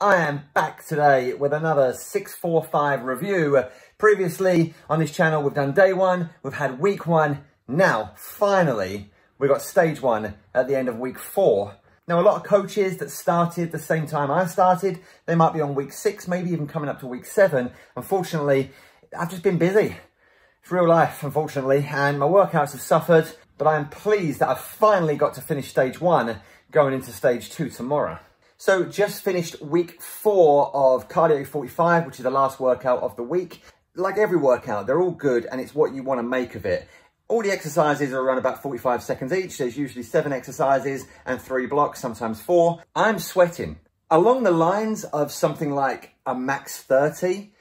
I am back today with another 645 review. Previously on this channel, we've done day one, we've had week one. Now, finally, we've got stage one at the end of week 4. Now, a lot of coaches that started the same time I started, they might be on week 6, maybe even coming up to week 7. Unfortunately, I've just been busy. It's real life, unfortunately, and my workouts have suffered, but I am pleased that I've finally got to finish stage 1, going into stage 2 tomorrow. So just finished week 4 of Cardio 45, which is the last workout of the week. Like every workout, they're all good and it's what you want to make of it. All the exercises are around about 45 seconds each. There's usually 7 exercises and 3 blocks, sometimes 4. I'm sweating. Along the lines of something like a max 30,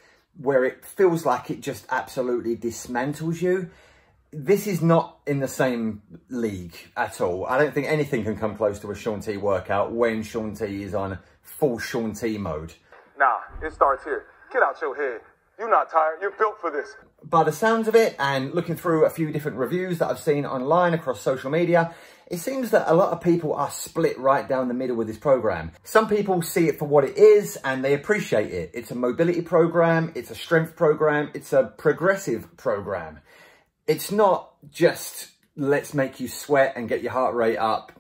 where it feels like it just absolutely dismantles you. This is not in the same league at all. I don't think anything can come close to a Shaun T workout when Shaun T is on full Shaun T mode. Nah, it starts here. Get out your head. You're not tired. You're built for this. By the sounds of it, and looking through a few different reviews that I've seen online across social media, it seems that a lot of people are split right down the middle with this program. Some people see it for what it is and they appreciate it. It's a mobility program, it's a strength program, it's a progressive program. It's not just let's make you sweat and get your heart rate up.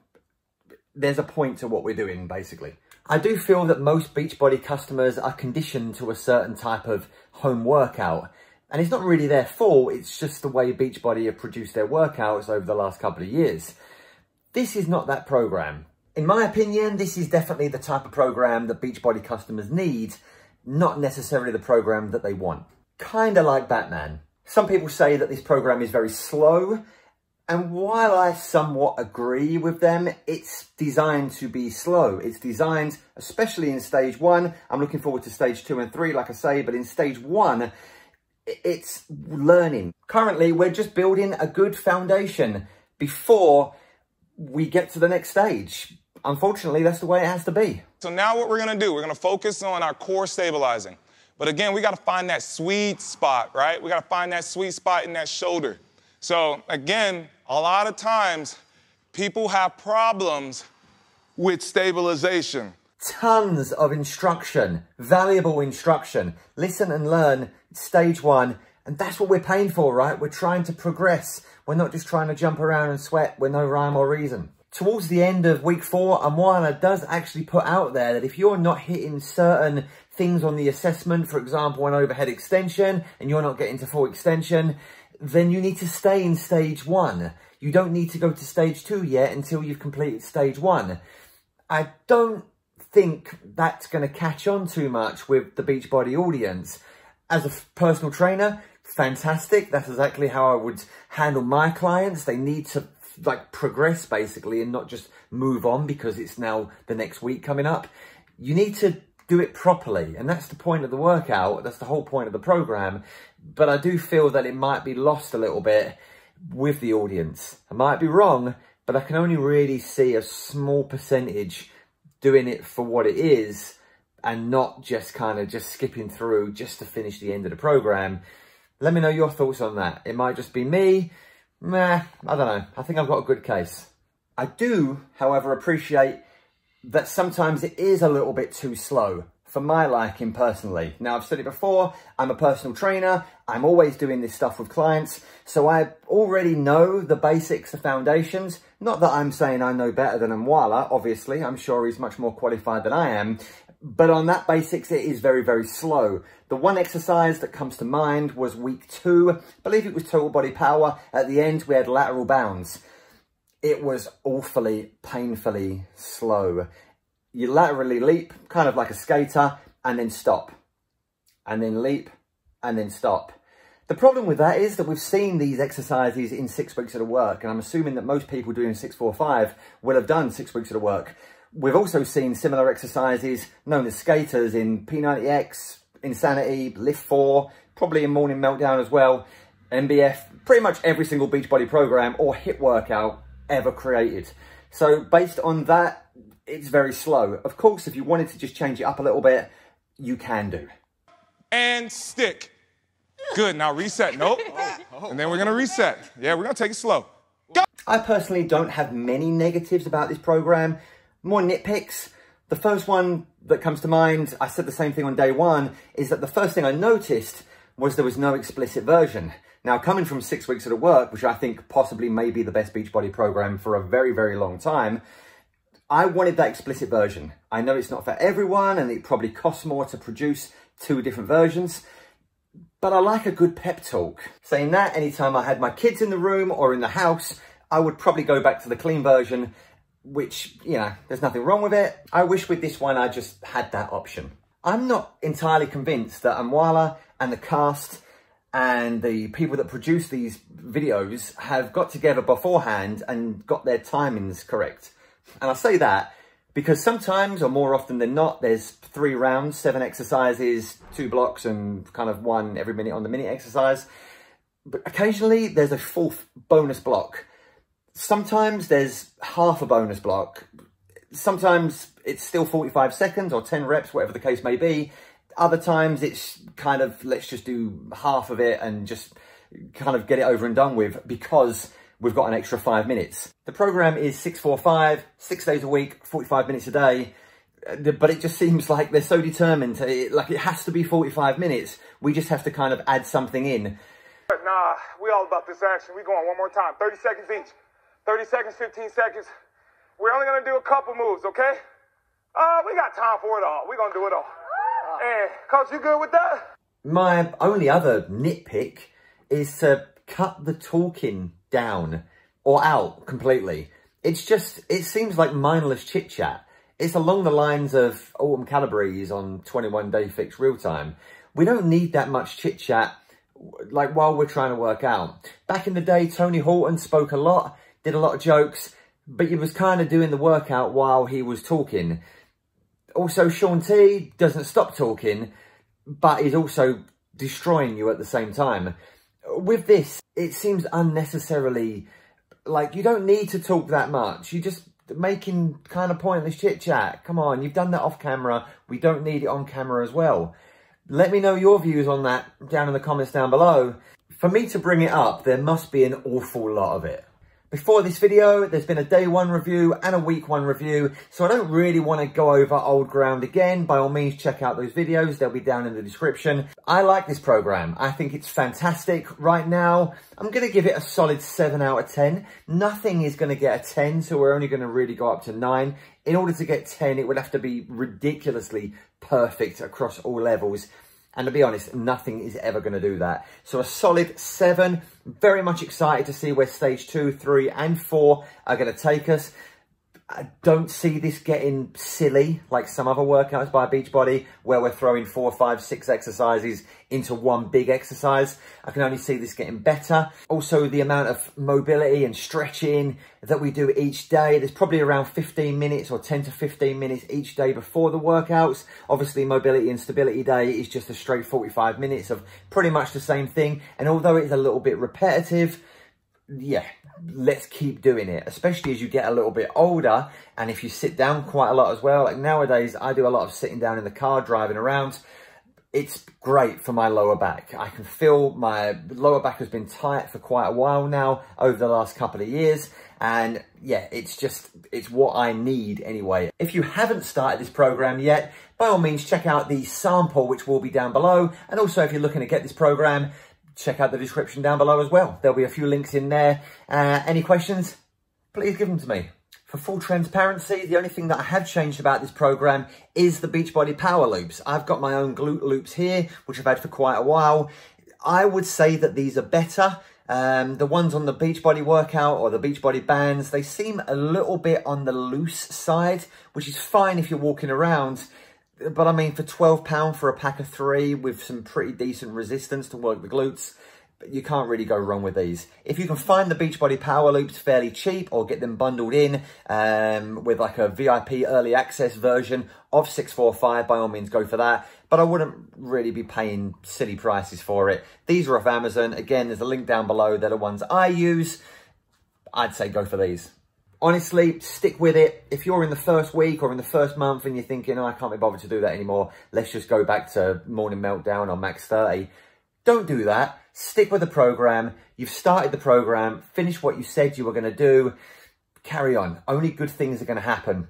There's a point to what we're doing, basically. I do feel that most Beachbody customers are conditioned to a certain type of home workout. And it's not really their fault, it's just the way Beachbody have produced their workouts over the last couple of years. This is not that program. In my opinion, this is definitely the type of program that Beachbody customers need, not necessarily the program that they want. Kinda like Batman. Some people say that this program is very slow, and while I somewhat agree with them, it's designed to be slow. It's designed, especially in stage 1, I'm looking forward to stage 2 and 3, like I say, but in stage 1, it's learning. Currently, we're just building a good foundation before we get to the next stage. Unfortunately, that's the way it has to be. So now what we're going to do, we're going to focus on our core stabilizing. But again, we got to find that sweet spot, right? We got to find that sweet spot in that shoulder. So again, a lot of times people have problems with stabilization. Tons of instruction, valuable instruction. Listen and learn, stage 1. And that's what we're paying for, right? We're trying to progress. We're not just trying to jump around and sweat with no rhyme or reason. Towards the end of week 4, Amoila does actually put out there that if you're not hitting certain things on the assessment, for example, an overhead extension, and you're not getting to full extension, then you need to stay in stage 1. You don't need to go to stage 2 yet until you've completed stage 1. I don't think that's going to catch on too much with the Beachbody audience. As a personal trainer, fantastic. That's exactly how I would handle my clients. They need to like progress basically and not just move on because it's now the next week coming up. You need to do it properly, and that's the point of the workout. That's the whole point of the program. But I do feel that it might be lost a little bit with the audience. I might be wrong, but I can only really see a small percentage doing it for what it is and not just kind of just skipping through just to finish the end of the program. Let me know your thoughts on that. It might just be me. Meh, I don't know. I think I've got a good case. I do, however, appreciate that sometimes it is a little bit too slow for my liking personally. Now, I've said it before, I'm a personal trainer. I'm always doing this stuff with clients. So I already know the basics, the foundations. Not that I'm saying I know better than Amoila, obviously. I'm sure he's much more qualified than I am. But on that basics, it is very, very slow. The one exercise that comes to mind was week 2. I believe it was total body power. At the end, we had lateral bounds. It was awfully, painfully slow. You laterally leap, kind of like a skater, and then stop. And then leap, and then stop. The problem with that is that we've seen these exercises in 6 weeks of the work, and I'm assuming that most people doing 645 will have done 6 weeks of the work. We've also seen similar exercises known as skaters in P90X, Insanity, Lift 4, probably in Morning Meltdown as well, MBF, pretty much every single Beachbody program or HIIT workout ever created. So based on that, it's very slow. Of course, if you wanted to just change it up a little bit, you can do. And stick. Good, now reset. Nope. And then we're going to reset. Yeah, we're going to take it slow. Go. I personally don't have many negatives about this program. More nitpicks. The first one that comes to mind, I said the same thing on day one, is that the first thing I noticed was there was no explicit version. Now, coming from 6 weeks at work, which I think possibly may be the best Beachbody program for a very, very long time, I wanted that explicit version. I know it's not for everyone and it probably costs more to produce 2 different versions, but I like a good pep talk. Saying that, anytime I had my kids in the room or in the house, I would probably go back to the clean version, which, you know, there's nothing wrong with it. I wish with this one, I just had that option. I'm not entirely convinced that Amoila and the cast and the people that produce these videos have got together beforehand and got their timings correct. And I say that because sometimes, or more often than not, there's 3 rounds, 7 exercises, 2 blocks, and kind of 1 every minute on the minute exercise. But occasionally there's a 4th bonus block. Sometimes there's half a bonus block. Sometimes it's still 45 seconds or 10 reps, whatever the case may be. Other times it's kind of, let's just do half of it and just kind of get it over and done with because we've got an extra 5 minutes. The program is 6-4-5, 6 days a week, 45 minutes a day. But it just seems like they're so determined. Like it has to be 45 minutes. We just have to kind of add something in. Nah, we all about this action. We going one more time. 30 seconds each. 30 seconds, 15 seconds. We're only going to do a couple moves, okay? We got time for it all. We're going to do it all. And, Coach, you good with that? My only other nitpick is to cut the talking down or out completely. It's just, it seems like mindless chit chat. It's along the lines of Autumn Calabrese on 21 Day Fix Real Time. We don't need that much chit chat like while we're trying to work out. Back in the day, Tony Horton spoke a lot, did a lot of jokes, but he was kind of doing the workout while he was talking. Also, Shaun T doesn't stop talking, but he's also destroying you at the same time. With this, it seems unnecessarily, like, you don't need to talk that much. You're just making kind of pointless chit chat. Come on, you've done that off camera. We don't need it on camera as well. Let me know your views on that down in the comments down below. For me to bring it up, there must be an awful lot of it. Before this video, there's been a day 1 review and a week 1 review, so I don't really want to go over old ground again. By all means, check out those videos. They'll be down in the description. I like this program. I think it's fantastic. Right now, I'm going to give it a solid 7 out of 10. Nothing is going to get a 10, so we're only going to really go up to 9. In order to get 10, it would have to be ridiculously perfect across all levels. And to be honest, nothing is ever going to do that. So a solid 7. Very much excited to see where stage 2, 3 and 4 are going to take us. I don't see this getting silly like some other workouts by Beachbody where we're throwing 4, 5, 6 exercises into one big exercise. I can only see this getting better. Also, the amount of mobility and stretching that we do each day, there's probably around 15 minutes or 10 to 15 minutes each day before the workouts. Obviously, mobility and stability day is just a straight 45 minutes of pretty much the same thing. And although it's a little bit repetitive, yeah, let's keep doing it, especially as you get a little bit older and if you sit down quite a lot as well. Like nowadays, I do a lot of sitting down in the car, driving around. It's great for my lower back. I can feel my lower back has been tight for quite a while now over the last couple of years. And yeah, it's what I need anyway. If you haven't started this program yet, by all means, check out the sample, which will be down below. And also if you're looking to get this program, check out the description down below as well. There'll be a few links in there. Any questions, please give them to me. For full transparency, the only thing that I have changed about this program is the Beachbody Power Loops. I've got my own glute loops here, which I've had for quite a while. I would say that these are better. The ones on the Beachbody workout or the Beachbody bands, they seem a little bit on the loose side, which is fine if you're walking around. But I mean, for £12 for a pack of 3 with some pretty decent resistance to work the glutes, you can't really go wrong with these. If you can find the Beachbody Power Loops fairly cheap or get them bundled in with like a VIP early access version of 645, by all means go for that. But I wouldn't really be paying silly prices for it. These are off Amazon. Again, there's a link down below. They're the ones I use. I'd say go for these. Honestly, stick with it. If you're in the first week or in the first month and you're thinking, oh, I can't be bothered to do that anymore, let's just go back to Morning Meltdown or Max 30. Don't do that. Stick with the program. You've started the program. Finish what you said you were going to do. Carry on. Only good things are going to happen.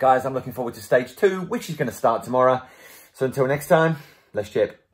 Guys, I'm looking forward to stage 2, which is going to start tomorrow. So until next time, let's chip.